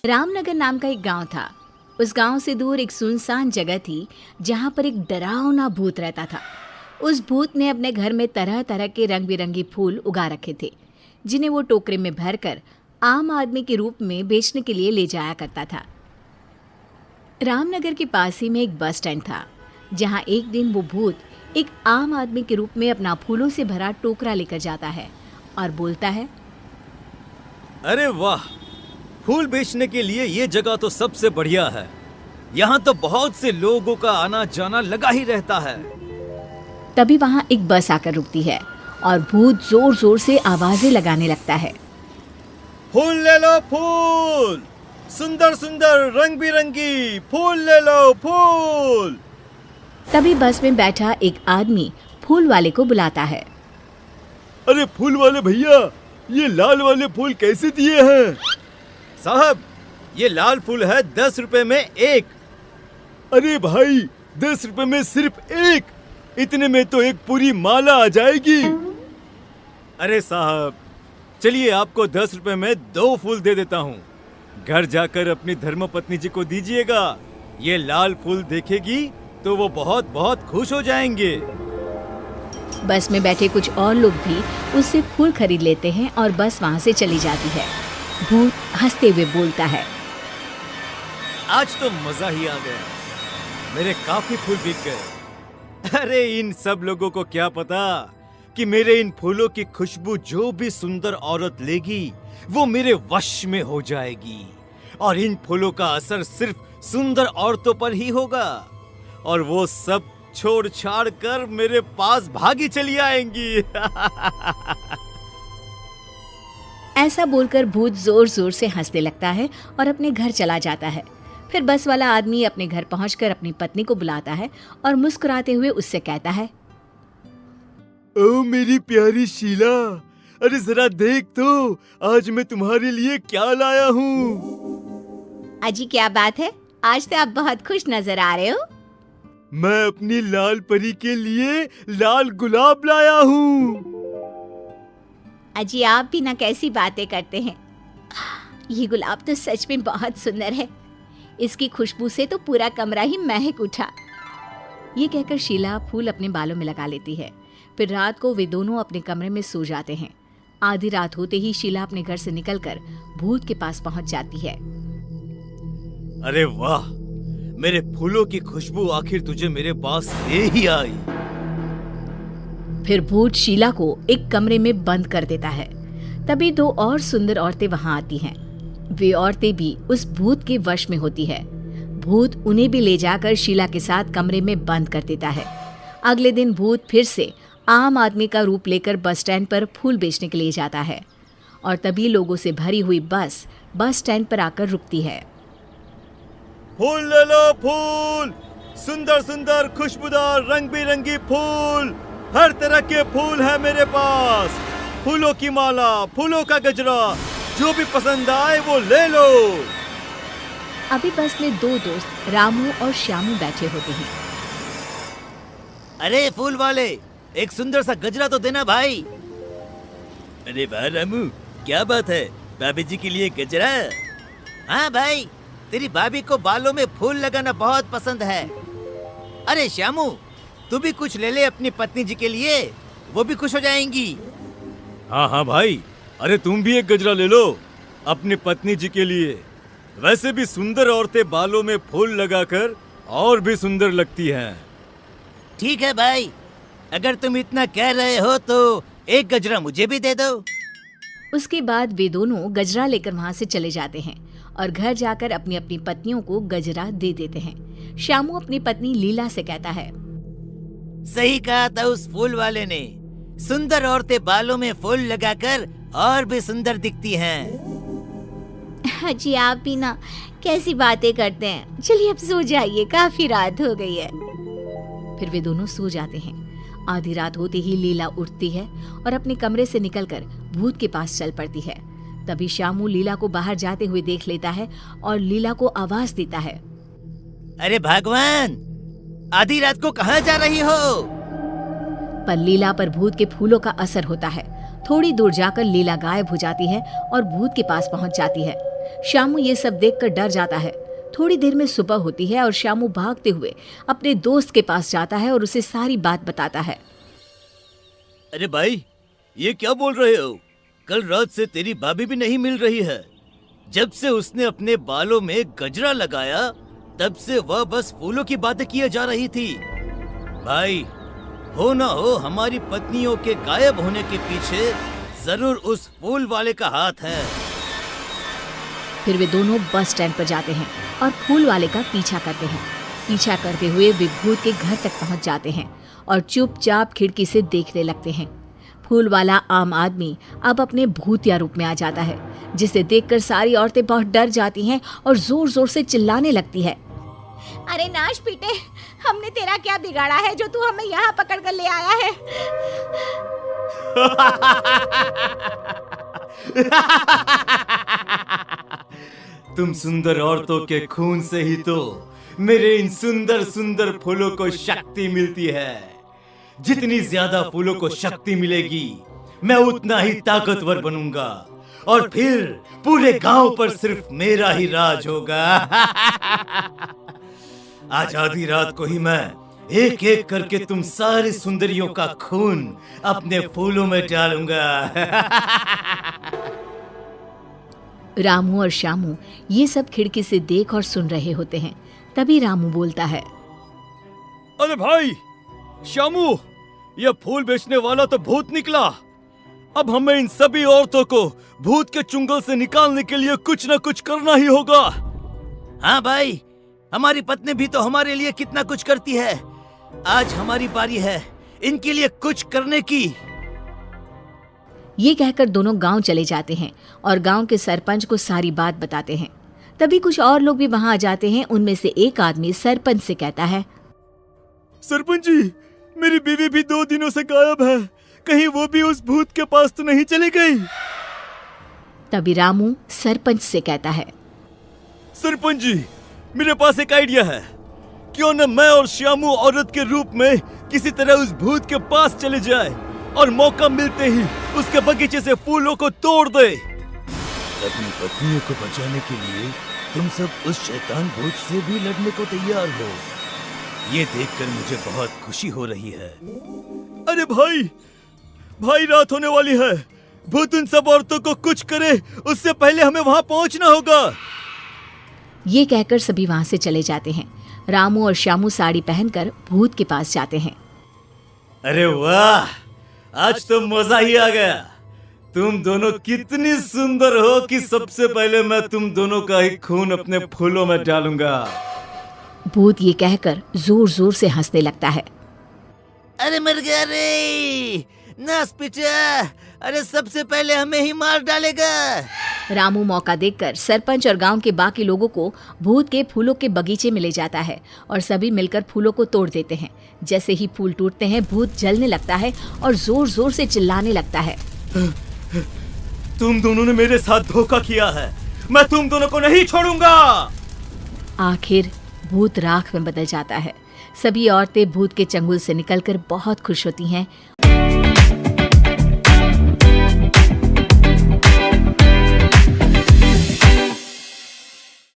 रामनगर नाम का एक गांव था। उस गांव से दूर एक सुनसान जगह थी जहां पर एक डरावना भूत रहता था। उस भूत ने अपने घर में तरह तरह के रंग बिरंगे फूल उगा रखे थे, जिन्हें वो टोकरे में भरकर आम आदमी के रूप में बेचने के लिए ले जाया करता था। रामनगर के पास ही में एक बस स्टैंड था, जहां एक दिन वो भूत एक आम आदमी के रूप में अपना फूलों से भरा टोकरा लेकर जाता है और बोलता है, अरे वाह, फूल बेचने के लिए ये जगह तो सबसे बढ़िया है। यहाँ तो बहुत से लोगों का आना जाना लगा ही रहता है। तभी वहां एक बस आकर रुकती है और भूत जोर जोर से आवाजें लगाने लगता है। फूल ले लो, फूल, सुंदर सुंदर रंग बिरंगी फूल ले लो, फूल। तभी बस में बैठा एक आदमी फूल वाले को बुलाता है। अरे फूल वाले भैया, ये लाल वाले फूल कैसे दिए हैं? साहब, ये लाल फूल है 10 रुपए में एक। अरे भाई, 10 रुपए में सिर्फ एक? इतने में तो एक पूरी माला आ जाएगी। अरे साहब, चलिए आपको 10 रुपए में 2 फूल दे देता हूँ। घर जाकर अपनी धर्मपत्नी जी को दीजिएगा। ये लाल फूल देखेगी तो वो बहुत बहुत खुश हो जाएंगे। बस में बैठे कुछ और लोग भी उससे फूल खरीद लेते हैं और बस वहां से चली जाती है। भूत हंसते हुए बोलता है, आज तो मजा ही आ गया, मेरे काफी फूल बिक गए। अरे इन सब लोगों को क्या पता कि मेरे इन फूलों की खुशबू जो भी सुंदर औरत लेगी वो मेरे वश में हो जाएगी, और इन फूलों का असर सिर्फ सुंदर औरतों पर ही होगा, और वो सब छोड़ छाड़ कर मेरे पास भागी चली आएंगी। ऐसा बोलकर भूत जोर जोर से हंसने लगता है और अपने घर चला जाता है। फिर बस वाला आदमी अपने घर पहुंचकर अपनी पत्नी को बुलाता है और मुस्कुराते हुए उससे कहता है, ओ मेरी प्यारी शीला, अरे जरा देख तो, आज मैं तुम्हारे लिए क्या लाया हूँ। अजी क्या बात है, आज तो आप बहुत खुश नजर आ रहे हो। मैं अपनी लाल परी के लिए लाल गुलाब लाया हूँ। अजी आप भी ना कैसी बातें करते हैं। ये गुलाब तो सच में बहुत सुंदर है, इसकी खुशबू से तो पूरा कमरा ही महक उठा। ये कहकर शीला फूल अपने बालों में लगा लेती है। फिर रात को वे दोनों अपने कमरे में सो जाते हैं। आधी रात होते ही शीला अपने घर से निकलकर भूत के पास पहुंच जाती है। अरे वाह, मेरे फूलों की खुशबू आखिर तुझे मेरे पास ले ही आई। फिर भूत शीला को एक कमरे में बंद कर देता है। तभी 2 और सुंदर औरतें वहां आती हैं। वे औरतें भी उस भूत के वश में होती है। भूत उन्हें भी ले जाकर शीला के साथ कमरे में बंद कर देता है। अगले दिन भूत फिर से आम आदमी का रूप लेकर बस स्टैंड पर फूल बेचने के लिए जाता है, और तभी लोगों से भरी हुई बस स्टैंड पर आकर रुकती है। फूल ले लो, फूल, सुंदर सुंदर खुशबूदार रंग बिरंगी फूल, हर तरह के फूल है मेरे पास। फूलों की माला, फूलों का गजरा, जो भी पसंद आए वो ले लो। अभी बस में 2 दोस्त रामू और श्यामू बैठे होते हैं। अरे फूल वाले, एक सुंदर सा गजरा तो देना भाई। अरे वाह रामू, क्या बात है, भाभी जी के लिए गजरा? हाँ भाई, तेरी भाभी को बालों में फूल लगाना बहुत पसंद है। अरे श्यामू, तू भी कुछ ले ले अपनी पत्नी जी के लिए, वो भी खुश हो जाएंगी। हाँ हाँ भाई, अरे तुम भी एक गजरा ले लो अपनी पत्नी जी के लिए। वैसे भी सुंदर औरतें बालों में फूल लगाकर और भी सुंदर लगती हैं। ठीक है भाई, अगर तुम इतना कह रहे हो तो एक गजरा मुझे भी दे दो। उसके बाद वे दोनों गजरा लेकर वहां से चले जाते हैं और घर जाकर अपनी अपनी पत्नियों को गजरा दे देते हैं। श्यामू अपनी पत्नी लीला से कहता है, सही कहा था उस फूल वाले ने, सुंदर औरतें बालों में फूल लगाकर और भी सुंदर दिखती हैं। जी आप भी ना कैसी बातें करते हैं। चलिए अब सो जाइए, काफी रात हो गई है। फिर वे दोनों सो जाते हैं। आधी रात होते ही लीला उठती है और अपने कमरे से निकलकर भूत के पास चल पड़ती है। तभी श्यामू लीला को बाहर जाते हुए देख लेता है और लीला को आवाज देता है, अरे भगवान, आधी रात को कहाँ जा रही हो? पर लीला पर भूत के फूलों का असर होता है। थोड़ी दूर जाकर लीला गायब हो जाती है और भूत के पास पहुंच जाती है। श्यामू ये सब देखकर डर जाता है। थोड़ी देर में सुबह होती है और श्यामू भागते हुए अपने दोस्त के पास जाता है और उसे सारी बात बताता है। अरे भाई, ये क्या बोल रहे हो? कल रात से तेरी भाभी भी नहीं मिल रही है। जब से उसने अपने बालों में गजरा लगाया तब से वह बस फूलों की बातें किए जा रही थी। भाई, हो ना हो हमारी पत्नियों के गायब होने के पीछे जरूर उस फूल वाले का हाथ है। फिर वे दोनों बस स्टैंड पर जाते हैं और फूल वाले का पीछा करते हैं। पीछा करते हुए वे भूत के घर तक पहुंच जाते हैं और चुपचाप खिड़की से देखने लगते हैं। फूल वाला आम आदमी अब अपने भूतिया रूप में आ जाता है, जिसे देखकर सारी औरतें बहुत डर जाती हैं और जोर जोर से चिल्लाने लगती है। अरे नाश पीटे, हमने तेरा क्या बिगाड़ा है जो तू हमें यहाँ पकड़ कर ले आया है? तुम सुंदर औरतों के खून से ही तो मेरे इन सुंदर सुंदर फूलों को शक्ति मिलती है। जितनी ज्यादा फूलों को शक्ति मिलेगी मैं उतना ही ताकतवर बनूंगा और फिर पूरे गांव पर सिर्फ मेरा ही राज होगा। आज आधी रात को ही मैं एक एक करके तुम सारी सुंदरियों का खून अपने फूलों में डालूंगा। रामू और श्यामू ये सब खिड़की से देख और सुन रहे होते हैं। तभी रामू बोलता है। अरे भाई श्यामू, ये फूल बेचने वाला तो भूत निकला। अब हमें इन सभी औरतों को भूत के चुंगल से निकालने के लिए कुछ न कुछ करना ही होगा। हाँ भाई, हमारी पत्नी भी तो हमारे लिए कितना कुछ करती है। आज हमारी बारी है इनके लिए कुछ करने की। ये कहकर दोनों गांव चले जाते हैं और गांव के सरपंच को सारी बात बताते हैं। तभी कुछ और लोग भी वहां आ जाते हैं। उनमें से एक आदमी सरपंच से कहता है। सरपंच जी, मेरी बीवी भी 2 दिनों से गायब है। कहीं वो भी उस भूत के पास तो नहीं चली गई? तभी रामू सरपंच से कहता है। सरपंच जी, मेरे पास एक आइडिया है। क्यों न मैं और श्यामू औरत के रूप में किसी तरह उस भूत के पास चले जाए और मौका मिलते ही उसके बगीचे से फूलों को तोड़ दे। अपनी पत्नियों को बचाने के लिए तुम सब उस शैतान भूत से भी लड़ने को तैयार हो। ये देखकर मुझे बहुत खुशी हो रही है। अरे भाई रात होने वाली है। भूत उन सब औरतों को कुछ करे उससे पहले हमें वहां पहुंचना होगा। ये कहकर सभी वहां से चले जाते हैं। रामू और श्यामू साड़ी पहनकर भूत के पास जाते हैं। अरे वाह, आज तो मजा ही आ गया। तुम दोनों कितनी सुंदर हो कि सबसे पहले मैं तुम दोनों का ही खून अपने फूलों में डालूंगा। भूत ये कहकर जोर जोर से हंसने लगता है। अरे मर गया रे नास पिटा, अरे सबसे पहले हमें ही मार डालेगा। रामू मौका देखकर सरपंच और गांव के बाकी लोगों को भूत के फूलों के बगीचे में ले जाता है और सभी मिलकर फूलों को तोड़ देते हैं। जैसे ही फूल टूटते हैं भूत जलने लगता है और जोर जोर से चिल्लाने लगता है। तुम दोनों ने मेरे साथ धोखा किया है, मैं तुम दोनों को नहीं छोड़ूंगा। आखिर भूत राख में बदल जाता है। सभी औरतें भूत के चंगुल से निकलकर बहुत खुश होती हैं